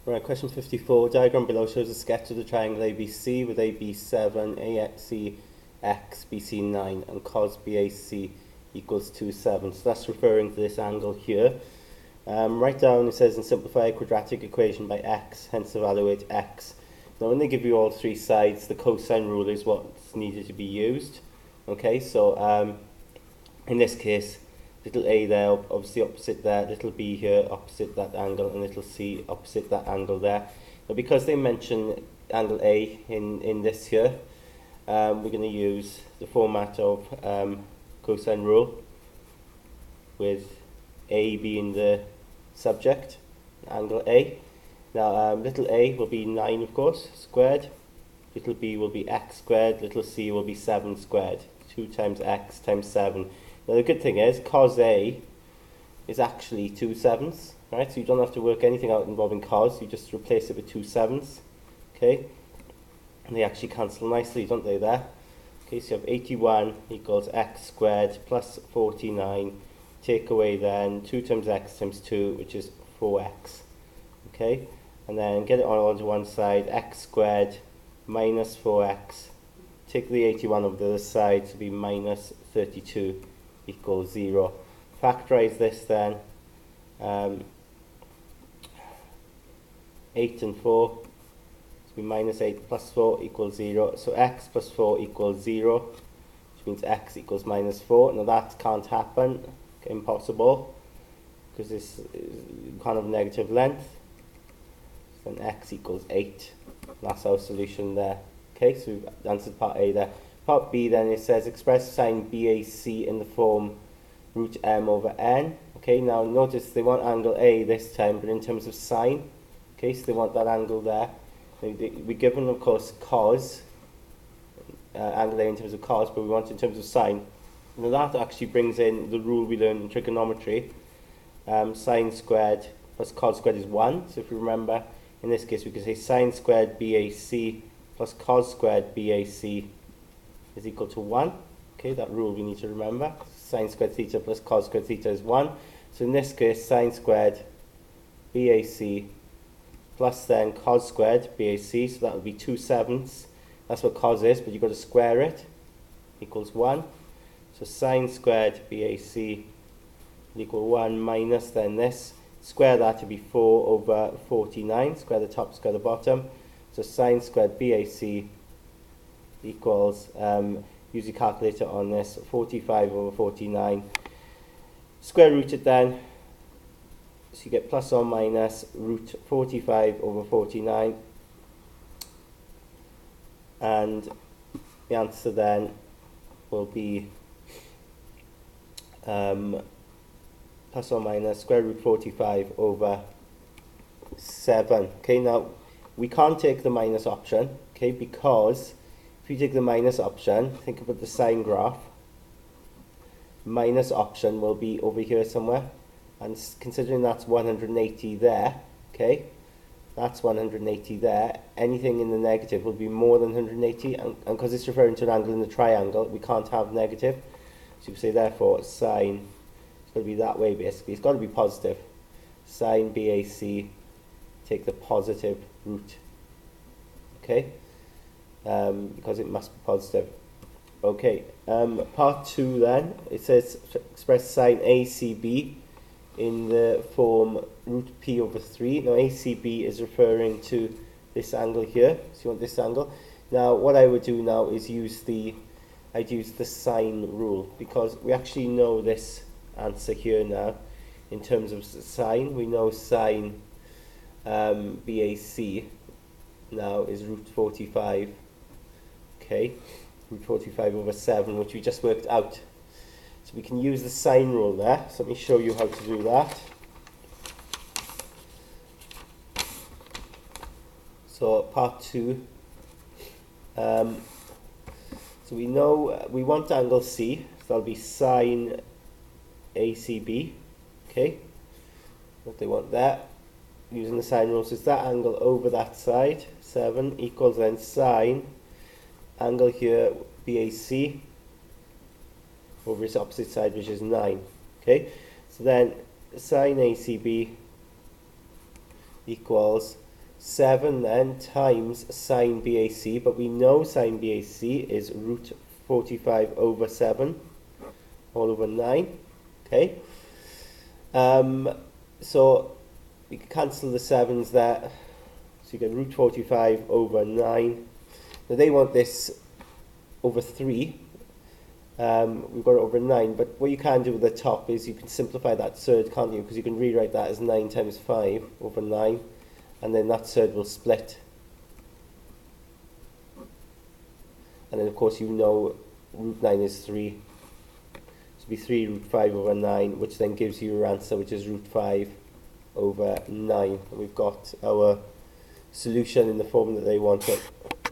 Right, question 54. Diagram below shows a sketch of the triangle ABC with AB 7, AC X, BC 9, and cos BAC equals 2, 7. So that's referring to this angle here. Write down, it says, and simplify a quadratic equation by x, hence evaluate x. Now when they give you all three sides, the cosine rule is what's needed to be used. Okay, so in this case, little a there, obviously opposite there, little b here, opposite that angle, and little c, opposite that angle there. Now because they mention angle A in this here, we're going to use the format of cosine rule, with A being the subject, angle A. Now little a will be 9, of course, squared, little b will be x squared, little c will be 7 squared, 2 times x times 7. Now the good thing is, cos A is actually 2 7s, right? So you don't have to work anything out involving cos, you just replace it with 2 7s, okay? And they actually cancel nicely, don't they, there? Okay, so you have 81 equals x squared plus 49, take away then 2 times x times 2, which is 4x, okay? And then get it all onto one side, x squared minus 4x, take the 81 over the other side to be minus 32 equals 0. Factorize this then, 8 and 4, to be minus 8 plus 4 equals 0. So x plus 4 equals 0, which means x equals minus 4. Now that can't happen, impossible, because this is kind of negative length. So then x equals 8. That's our solution there. Okay, so we've answered part A there. Part B then, it says express sine BAC in the form root m over n. Okay, now notice they want angle A this time, but in terms of sine. Okay, so they want that angle there. We're given, of course, cos, angle A in terms of cos, but we want it in terms of sine. Now that actually brings in the rule we learned in trigonometry. Sine squared plus cos squared is 1. So if you remember, in this case we can say sine squared BAC plus cos squared BAC is equal to 1. Okay, that rule we need to remember. Sine squared theta plus cos squared theta is 1. So in this case, sine squared BAC plus then cos squared BAC, so that would be 2 7ths. That's what cos is, but you've got to square it, equals 1. So sine squared BAC equal 1 minus then this. Square that to be 4 over 49. Square the top, square the bottom. So sine squared BAC equals, use your calculator on this, 45 over 49. Square root it then, so you get plus or minus root 45 over 49. And the answer then will be plus or minus square root 45 over 7. Okay, now we can't take the minus option, okay, because if you take the minus option, think about the sine graph, minus option will be over here somewhere, and considering that's 180 there, okay, that's 180 there, anything in the negative will be more than 180, and because it's referring to an angle in the triangle, we can't have negative, so you say therefore sine, it's got to be that way basically, it's got to be positive, sine BAC, take the positive root, okay, because it must be positive. Okay, part 2 then, it says express sine ACB in the form root P over 3. Now ACB is referring to this angle here, so you want this angle. Now what I would do now is I'd use the sine rule, because we actually know this answer here now in terms of sine. We know sine BAC now is root 45, okay, root 45 over 7, which we just worked out. So we can use the sine rule there. So let me show you how to do that. So part 2. So we know we want angle C, so that'll be sine ACB, okay, what they want there, using the sine rule, so it's that angle over that side, 7, equals then sine, angle here, BAC, over its opposite side, which is 9, okay, so then sine ACB equals 7 then times sine BAC, but we know sine BAC is root 45 over 7, all over 9, okay? So we can cancel the 7s there, so you get root 45 over 9. Now they want this over 3, we've got it over 9, but what you can do with the top is you can simplify that third, can't you? Because you can rewrite that as 9 times 5 over 9, and then that third will split. And then of course you know root 9 is 3. So it'll be 3 root 5 over 9, which then gives you your answer, which is root 5 over 9. And we've got our solution in the form that they wanted.